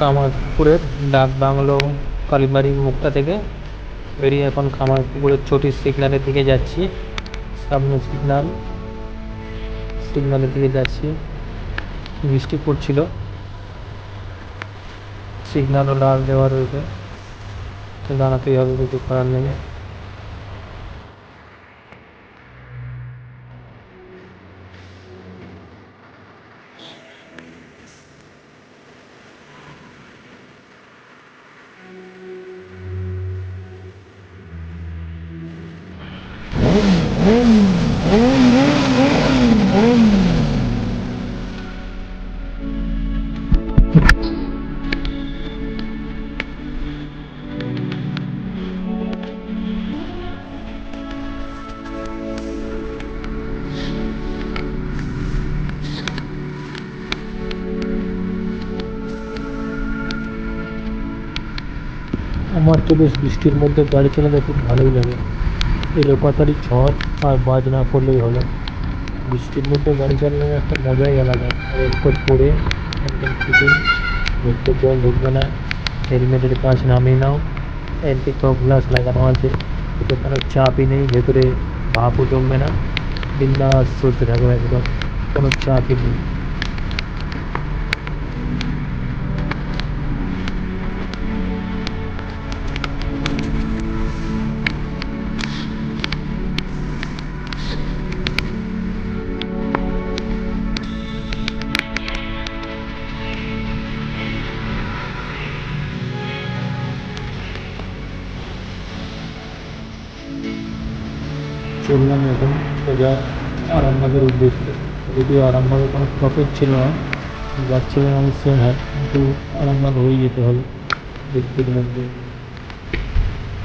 কামারপুকুরের ডাক বাংলো কালীবাড়ি মুখটা থেকে বেরিয়ে এখন কামারপুকুরের চটির সিগন্যালের দিকে যাচ্ছি। সামনে সিগন্যালের দিকে যাচ্ছি। বৃষ্টি পড়ছিল, সিগন্যালও লাল দেওয়া রয়েছে, তো দাঁড়াতেই হবে, কিছু করার নেই। আমার তো বেশ বৃষ্টির মধ্যে গাড়ি চালাতে খুব ভালোই লাগে। এলোপাতাড়ি ঝড় আর বাজ না পড়লেই হলো। বৃষ্টির মধ্যে গাড়ি চালানোর একটা মজাই আলাদা। রেনকোট পরে একদম ফিটিং, ভেতরে জল ঢুকবে না, হেলমেটের কাঁচ নামিয়ে নাও, অ্যান্টি ফগ গ্লাস লাগানো আছে, এতে কোনো চাপই নেই, ভেতরে ভাপও জমবে না, বিন্দাস চলতে থাকবে একদম, কোনো চাপই নেই। চললাম এখন সোজা আরামবাগের উদ্দেশ্যে। যদিও আরামবাগে কোনো স্টপেজ ছিল না, যাচ্ছিলাম আমি সেনহাট, কিন্তু আরামবাগ হয়ে যেতে হবে বৃষ্টির মধ্যে।